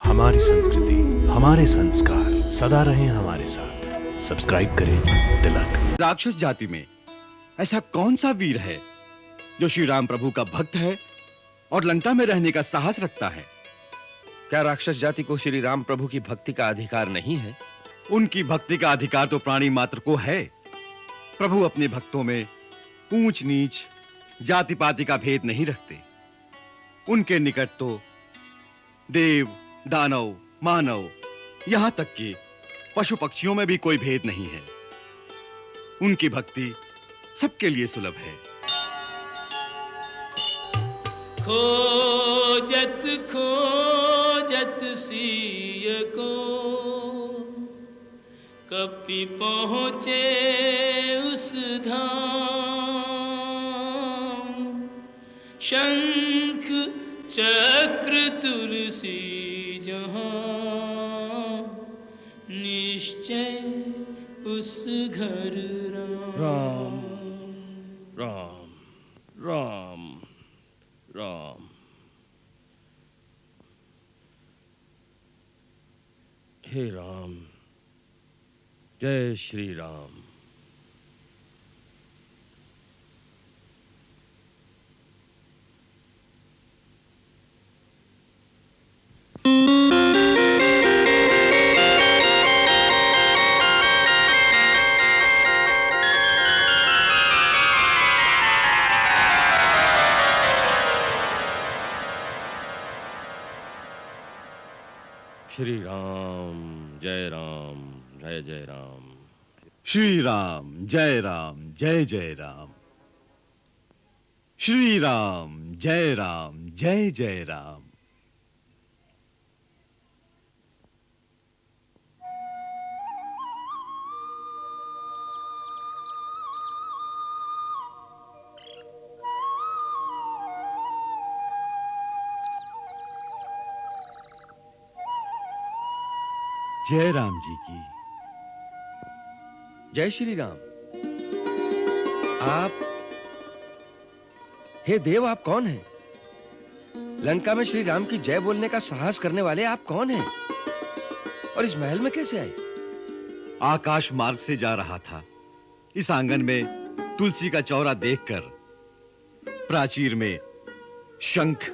हमारी संस्कृति, हमारे संस्कार सदा रहें हमारे साथ। सब्सक्राइब करें तिलक। राक्षस जाति में ऐसा कौन सा वीर है जो श्री राम प्रभु का भक्त है और लंका में रहने का साहस रखता है? क्या राक्षस जाति को श्री राम प्रभु की भक्ति का अधिकार नहीं है? उनकी भक्ति का अधिकार तो प्राणी मात्र को है। प्रभु अपने भक्तों में ऊंच नीच जाति पाति का भेद नहीं रखते। उनके निकट तो देव, दानव, मानव, यहां तक कि पशु पक्षियों में भी कोई भेद नहीं है। उनकी भक्ति सबके लिए सुलभ है। खोजत खोजत सिय को कपि पहुँचे उस धाम। शंख चक्र तुलसी जहाँ निश्चय उस घर राम। राम राम राम। हे राम, जय श्री राम। श्री राम, जय राम, जय जय राम। श्री राम, जय राम, जय जय राम। श्री राम, जय राम, जय जय राम। जय राम जी की। जय श्री राम। आप, हे देव, आप कौन हैं? लंका में श्री राम की जय बोलने का साहस करने वाले आप कौन हैं? और इस महल में कैसे आए? आकाश मार्ग से जा रहा था। इस आंगन में तुलसी का चौरा देखकर, प्राचीर में शंख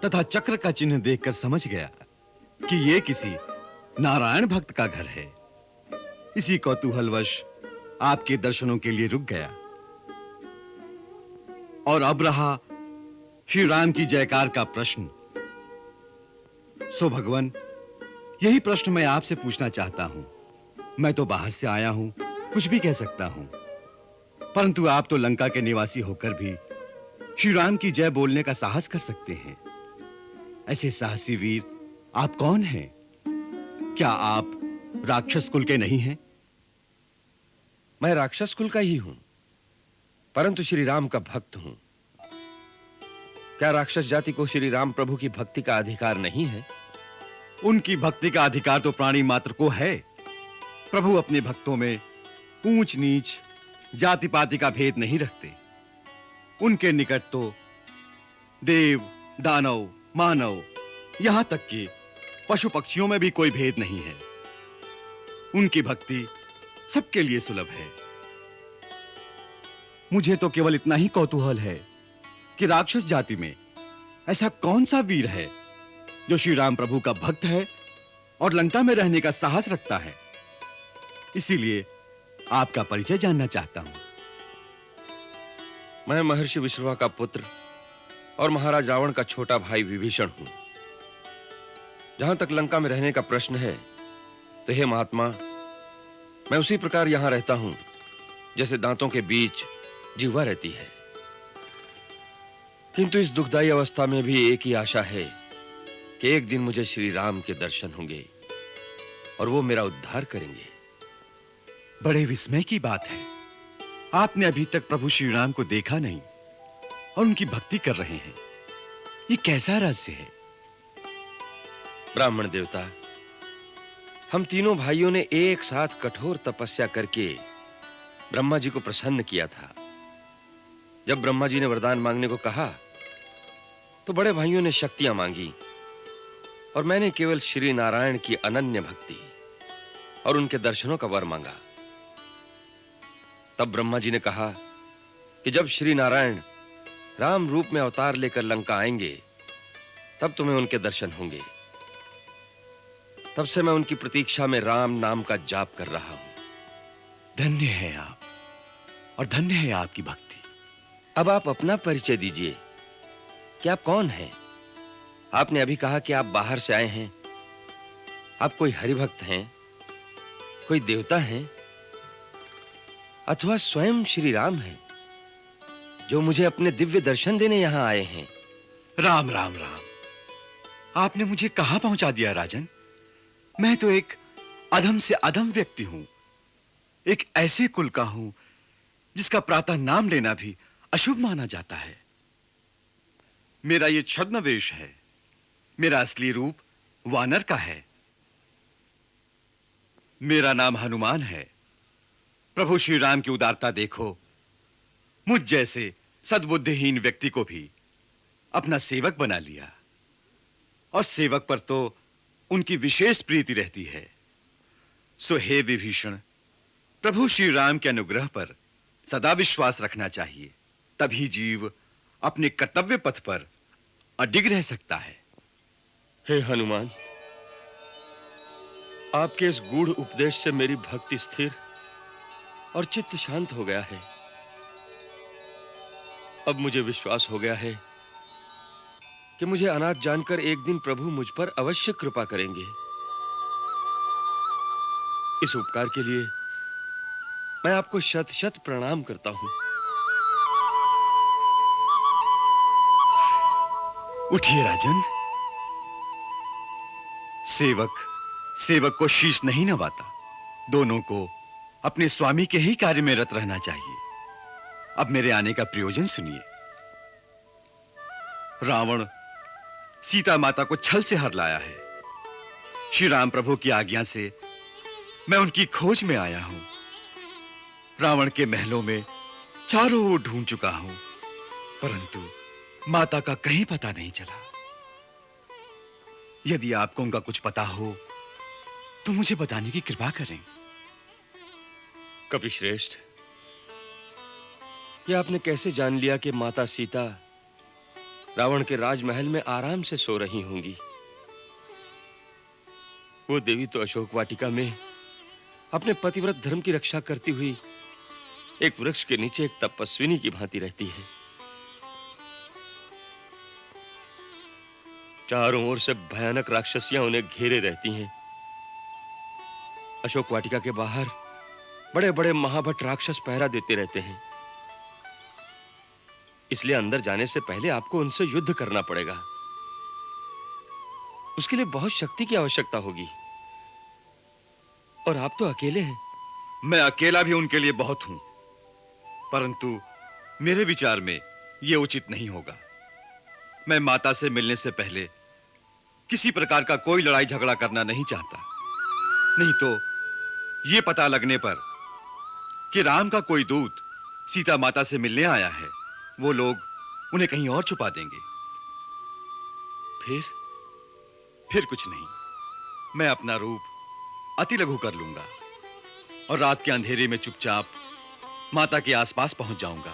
तथा चक्र का चिन्ह देखकर समझ गया कि ये किसी नारायण भक्त का घर है। इसी कौतूहलवश आपके दर्शनों के लिए रुक गया। और अब रहा श्री राम की जयकार का प्रश्न। सो भगवान, यही प्रश्न मैं आपसे पूछना चाहता हूं। मैं तो बाहर से आया हूं, कुछ भी कह सकता हूं, परंतु आप तो लंका के निवासी होकर भी श्री राम की जय बोलने का साहस कर सकते हैं। ऐसे साहसी वीर आप कौन हैं? क्या आप राक्षस कुल के नहीं हैं? मैं राक्षस कुल का ही हूं, परंतु श्री राम का भक्त हूं। क्या राक्षस जाति को श्री राम प्रभु की भक्ति का अधिकार नहीं है? उनकी भक्ति का अधिकार तो प्राणी मात्र को है। प्रभु अपने भक्तों में ऊंच नीच जाति पाति का भेद नहीं रखते। उनके निकट तो देव, दानव, मानव, यहां तक कि पशु पक्षियों में भी कोई भेद नहीं है। उनकी भक्ति सबके लिए सुलभ है। मुझे तो केवल इतना ही कौतूहल है कि राक्षस जाति में ऐसा कौन सा वीर है जो श्री राम प्रभु का भक्त है और लंका में रहने का साहस रखता है। इसीलिए आपका परिचय जानना चाहता हूं। मैं महर्षि विश्रवा का पुत्र और महाराज रावण का छोटा भाई विभीषण हूं। जहां तक लंका में रहने का प्रश्न है, तो हे महात्मा, मैं उसी प्रकार यहां रहता हूं जैसे दांतों के बीच जिह्वा रहती है। किंतु इस दुखदाई अवस्था में भी एक ही आशा है कि एक दिन मुझे श्री राम के दर्शन होंगे और वो मेरा उद्धार करेंगे। बड़े विस्मय की बात है, आपने अभी तक प्रभु श्री राम को देखा नहीं और उनकी भक्ति कर रहे हैं। ये कैसा रहस्य है? ब्राह्मण देवता, हम तीनों भाइयों ने एक साथ कठोर तपस्या करके ब्रह्मा जी को प्रसन्न किया था। जब ब्रह्मा जी ने वरदान मांगने को कहा, तो बड़े भाइयों ने शक्तियां मांगी और मैंने केवल श्री नारायण की अनन्य भक्ति और उनके दर्शनों का वर मांगा। तब ब्रह्मा जी ने कहा कि जब श्री नारायण राम रूप में अवतार लेकर लंका आएंगे तब तुम्हें उनके दर्शन होंगे। तब से मैं उनकी प्रतीक्षा में राम नाम का जाप कर रहा हूं। धन्य है आप और धन्य है आपकी भक्ति। अब आप अपना परिचय दीजिए कि आप कौन हैं? आपने अभी कहा कि आप बाहर से आए हैं। आप कोई हरिभक्त हैं, कोई देवता हैं, अथवा स्वयं श्री राम हैं जो मुझे अपने दिव्य दर्शन देने यहां आए हैं। राम राम राम। आपने मुझे कहां पहुंचा दिया राजन? मैं तो एक अधम से अधम व्यक्ति हूं, एक ऐसे कुल का हूं जिसका प्रातः नाम लेना भी अशुभ माना जाता है। मेरा ये छद्म वेश है, मेरा असली रूप वानर का है। मेरा नाम हनुमान है। प्रभु श्री राम की उदारता देखो, मुझ जैसे सद्बुद्धिहीन व्यक्ति को भी अपना सेवक बना लिया, और सेवक पर तो उनकी विशेष प्रीति रहती है। सो हे विभीषण, प्रभु श्री राम के अनुग्रह पर सदा विश्वास रखना चाहिए, तभी जीव अपने कर्तव्य पथ पर अडिग रह सकता है। हे हनुमान, आपके इस गूढ़ उपदेश से मेरी भक्ति स्थिर और चित्त शांत हो गया है। अब मुझे विश्वास हो गया है कि मुझे अनाथ जानकर एक दिन प्रभु मुझ पर अवश्य कृपा करेंगे। इस उपकार के लिए मैं आपको शत शत प्रणाम करता हूं। उठिए राजन। सेवक को शीश नहीं नवाता, दोनों को अपने स्वामी के ही कार्य में रत रहना चाहिए। अब मेरे आने का प्रयोजन सुनिए। रावण सीता माता को छल से हर लाया है। श्री राम प्रभु की आज्ञा से मैं उनकी खोज में आया हूं। रावण के महलों में चारों ओर ढूंढ चुका हूं, परंतु माता का कहीं पता नहीं चला। यदि आपको उनका कुछ पता हो तो मुझे बताने की कृपा करें। कपिश्रेष्ठ, यह आपने कैसे जान लिया कि माता सीता रावण के राजमहल में आराम से सो रही होंगी? वो देवी तो अशोक वाटिका में अपने पतिव्रत धर्म की रक्षा करती हुई एक वृक्ष के नीचे एक तपस्विनी की भांति रहती है। चारों ओर से भयानक राक्षसियां उन्हें घेरे रहती हैं। अशोक वाटिका के बाहर बड़े-बड़े महाभट राक्षस पहरा देते रहते हैं। इसलिए अंदर जाने से पहले आपको उनसे युद्ध करना पड़ेगा। उसके लिए बहुत शक्ति की आवश्यकता होगी, और आप तो अकेले हैं। मैं अकेला भी उनके लिए बहुत हूं, परंतु मेरे विचार में यह उचित नहीं होगा। मैं माता से मिलने से पहले किसी प्रकार का कोई लड़ाई झगड़ा करना नहीं चाहता। नहीं तो यह पता लगने पर कि राम का कोई दूत सीता माता से मिलने आया है, वो लोग उन्हें कहीं और छुपा देंगे। फिर कुछ नहीं, मैं अपना रूप अति लघु कर लूंगा और रात के अंधेरे में चुपचाप माता के आसपास पहुंच जाऊंगा।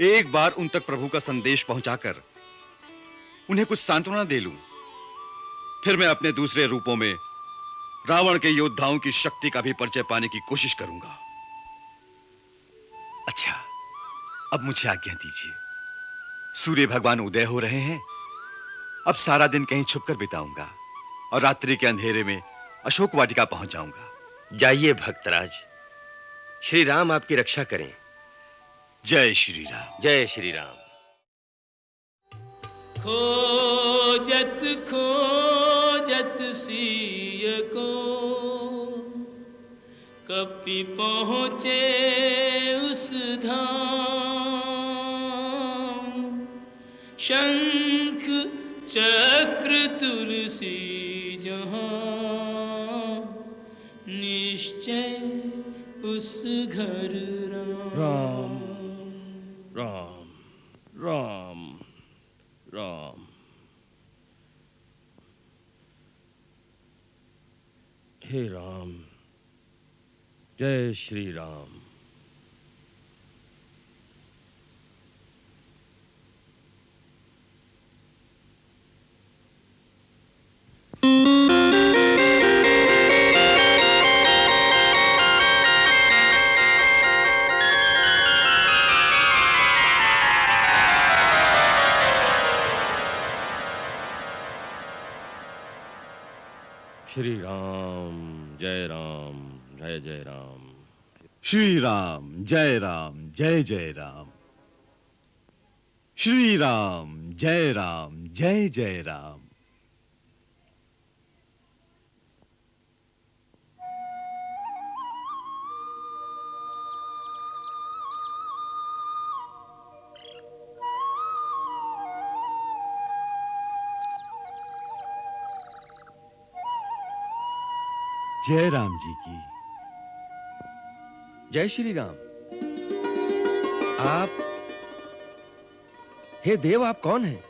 एक बार उन तक प्रभु का संदेश पहुंचाकर उन्हें कुछ सांत्वना दे लूं, फिर मैं अपने दूसरे रूपों में रावण के योद्धाओं की शक्ति का भी परिचय पाने की कोशिश करूंगा। अच्छा, अब मुझे आज्ञा दीजिए। सूर्य भगवान उदय हो रहे हैं। अब सारा दिन कहीं छुपकर बिताऊंगा और रात्रि के अंधेरे में अशोक वाटिका पहुंच जाऊंगा। जाइए भक्तराज, श्री राम आपकी रक्षा करें। जय श्री राम। जय श्री राम। खोजत खोजत सिय को कपि पहुँचे उस धाम। शंख चक्र तुलसी जहाँ निश्चय उस घर राम। राम राम राम। हे राम, जय श्री राम। श्री राम, जय राम, जय जय राम। श्री राम जय राम, जय जय राम। श्री राम जय राम, जय जय राम। जय राम जी की। जय श्री राम। आप, हे देव, आप कौन हैं?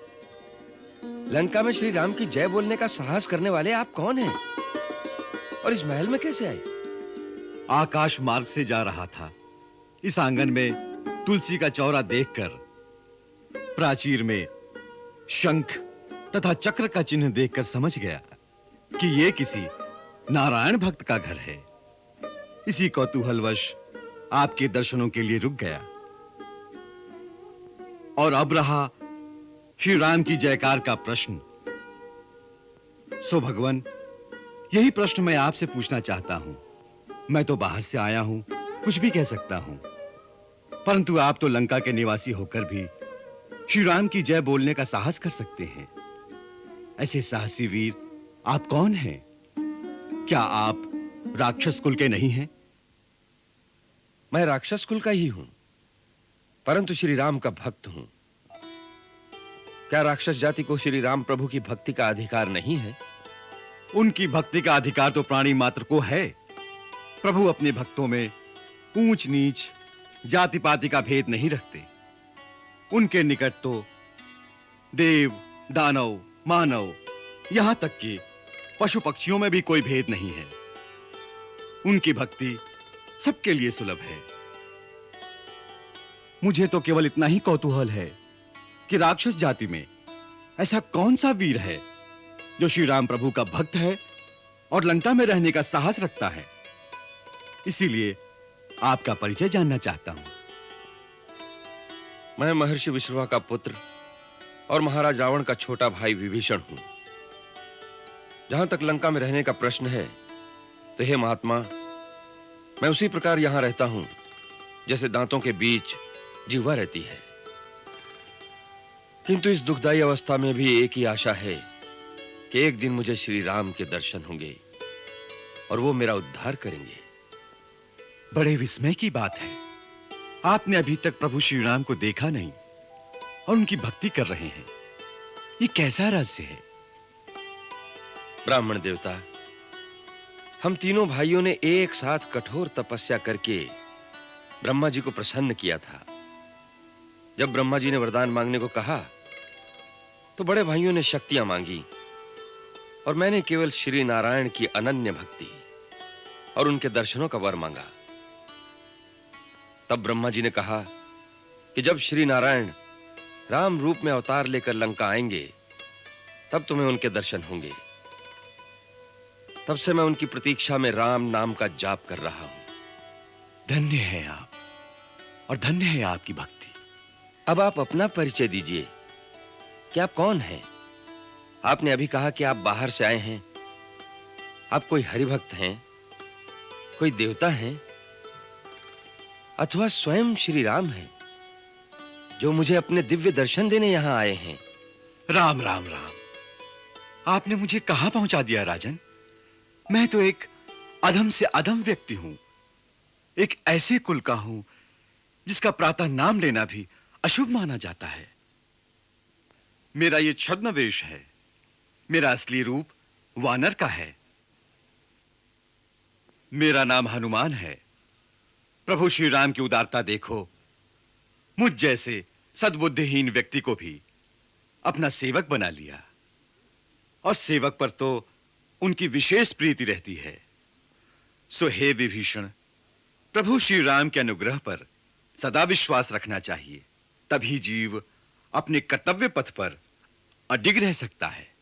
लंका में श्री राम की जय बोलने का साहस करने वाले आप कौन हैं? और इस महल में कैसे आए? आकाश मार्ग से जा रहा था। इस आंगन में तुलसी का चौरा देखकर, प्राचीर में शंख तथा चक्र का चिन्ह देखकर समझ गया कि यह किसी नारायण भक्त का घर है। इसी कौतूहलवश आपके दर्शनों के लिए रुक गया। और अब रहा श्री राम की जयकार का प्रश्न। सो भगवान, यही प्रश्न मैं आपसे पूछना चाहता हूं। मैं तो बाहर से आया हूं, कुछ भी कह सकता हूं, परंतु आप तो लंका के निवासी होकर भी श्री राम की जय बोलने का साहस कर सकते हैं। ऐसे साहसी वीर आप कौन हैं? क्या आप राक्षस कुल के नहीं हैं? मैं राक्षस कुल का ही हूं, परंतु श्री राम का भक्त हूं। क्या राक्षस जाति को श्री राम प्रभु की भक्ति का अधिकार नहीं है? उनकी भक्ति का अधिकार तो प्राणी मात्र को है। प्रभु अपने भक्तों में ऊंच नीच, जाति पाति का भेद नहीं रखते। उनके निकट तो देव, दानव, मानव, यहां तक कि पशु पक्षियों में भी कोई भेद नहीं है। उनकी भक्ति सबके लिए सुलभ है। मुझे तो केवल इतना ही कौतूहल है कि राक्षस जाति में ऐसा कौन सा वीर है जो श्री राम प्रभु का भक्त है और लंका में रहने का साहस रखता है। इसीलिए आपका परिचय जानना चाहता हूं। मैं महर्षि विश्रवा का पुत्र और महाराज रावण का छोटा भाई विभीषण हूं। जहां तक लंका में रहने का प्रश्न है, तो हे महात्मा, मैं उसी प्रकार यहां रहता हूं जैसे दांतों के बीच जिह्वा रहती है। किंतु इस दुखदाई अवस्था में भी एक ही आशा है कि एक दिन मुझे श्री राम के दर्शन होंगे और वो मेरा उद्धार करेंगे। बड़े विस्मय की बात है, आपने अभी तक प्रभु श्री राम को देखा नहीं और उनकी भक्ति कर रहे हैं। ये कैसा रहस्य है? ब्राह्मण देवता, हम तीनों भाइयों ने एक साथ कठोर तपस्या करके ब्रह्मा जी को प्रसन्न किया था। जब ब्रह्मा जी ने वरदान मांगने को कहा, तो बड़े भाइयों ने शक्तियां मांगी और मैंने केवल श्री नारायण की अनन्य भक्ति और उनके दर्शनों का वर मांगा। तब ब्रह्मा जी ने कहा कि जब श्री नारायण राम रूप में अवतार लेकर लंका आएंगे, तब तुम्हें उनके दर्शन होंगे। तब से मैं उनकी प्रतीक्षा में राम नाम का जाप कर रहा हूं। धन्य है आप और धन्य है आपकी भक्ति। अब आप अपना परिचय दीजिए कि आप कौन हैं? आपने अभी कहा कि आप बाहर से आए हैं। आप कोई हरिभक्त हैं, कोई देवता हैं, अथवा स्वयं श्री राम हैं जो मुझे अपने दिव्य दर्शन देने यहां आए हैं? राम राम राम। आपने मुझे कहां पहुंचा दिया राजन? मैं तो एक अधम से अधम व्यक्ति हूं, एक ऐसे कुल का हूं जिसका प्रातः नाम लेना भी अशुभ माना जाता है। मेरा ये छद्म वेश है। मेरा असली रूप वानर का है। मेरा नाम हनुमान है। प्रभु श्री राम की उदारता देखो। मुझ जैसे सद्बुद्धिहीन व्यक्ति को भी अपना सेवक बना लिया, और सेवक पर तो उनकी विशेष प्रीति रहती है। सो हे विभीषण, प्रभु श्री राम के अनुग्रह पर सदा विश्वास रखना चाहिए, तभी जीव अपने कर्तव्य पथ पर अडिग रह सकता है।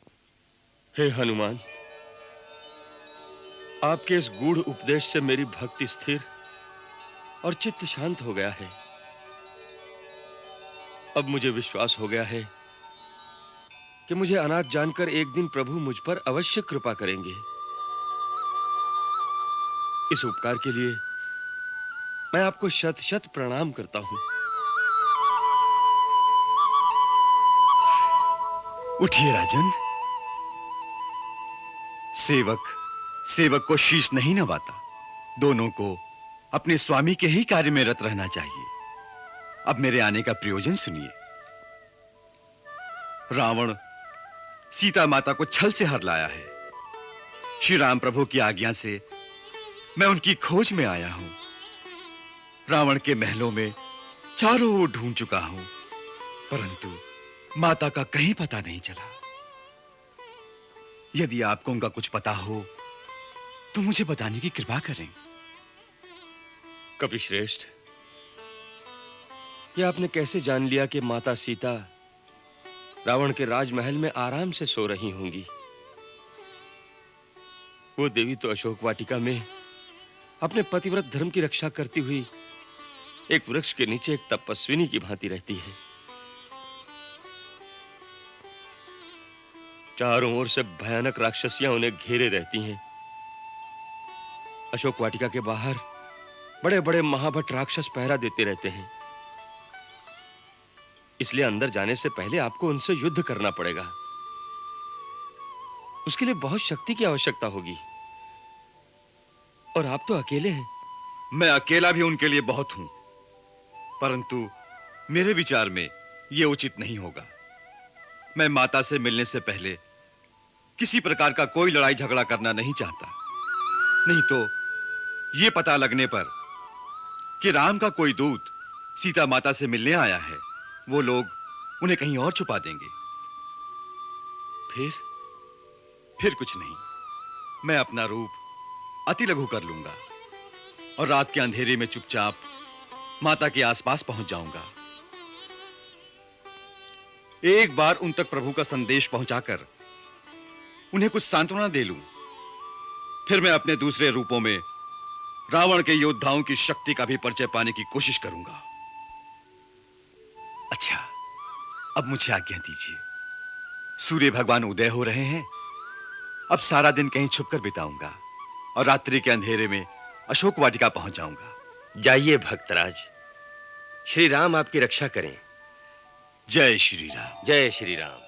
हे हनुमान, आपके इस गूढ़ उपदेश से मेरी भक्ति स्थिर और चित्त शांत हो गया है। अब मुझे विश्वास हो गया है कि मुझे अनाथ जानकर एक दिन प्रभु मुझ पर अवश्य कृपा करेंगे। इस उपकार के लिए मैं आपको शत शत प्रणाम करता हूं। उठिए राजन। सेवक को शीश नहीं नवाता, दोनों को अपने स्वामी के ही कार्य में रत रहना चाहिए। अब मेरे आने का प्रयोजन सुनिए। रावण सीता माता को छल से हर लाया है। श्री राम प्रभु की आज्ञा से मैं उनकी खोज में आया हूं। रावण के महलों में चारों ओर ढूंढ चुका हूं, परंतु माता का कहीं पता नहीं चला। यदि आपको उनका कुछ पता हो तो मुझे बताने की कृपा करें। कपिश्रेष्ठ, यह आपने कैसे जान लिया कि माता सीता रावण के राजमहल में आराम से सो रही होंगी? वो देवी तो अशोक वाटिका में अपने पतिव्रत धर्म की रक्षा करती हुई एक वृक्ष के नीचे एक तपस्विनी की भांति रहती है। चारों ओर से भयानक राक्षसियां उन्हें घेरे रहती हैं। अशोक वाटिका के बाहर बड़े-बड़े महाभट राक्षस पहरा देते रहते हैं। इसलिए अंदर जाने से पहले आपको उनसे युद्ध करना पड़ेगा। उसके लिए बहुत शक्ति की आवश्यकता होगी, और आप तो अकेले हैं। मैं अकेला भी उनके लिए बहुत हूं, परंतु मेरे विचार में यह उचित नहीं होगा। मैं माता से मिलने से पहले किसी प्रकार का कोई लड़ाई झगड़ा करना नहीं चाहता। नहीं तो यह पता लगने पर कि राम का कोई दूत सीता माता से मिलने आया है, वो लोग उन्हें कहीं और छुपा देंगे। फिर कुछ नहीं, मैं अपना रूप अति लघु कर लूंगा और रात के अंधेरे में चुपचाप माता के आसपास पहुंच जाऊंगा। एक बार उन तक प्रभु का संदेश पहुंचाकर उन्हें कुछ सांत्वना दे लूं, फिर मैं अपने दूसरे रूपों में रावण के योद्धाओं की शक्ति का भी परिचय पाने की कोशिश करूंगा। अच्छा, अब मुझे आज्ञा दीजिए। सूर्य भगवान उदय हो रहे हैं। अब सारा दिन कहीं छुपकर बिताऊंगा और रात्रि के अंधेरे में अशोक वाटिका पहुंच जाऊंगा। जाइए भक्तराज, श्री राम आपकी रक्षा करें। जय श्री राम। जय श्री राम।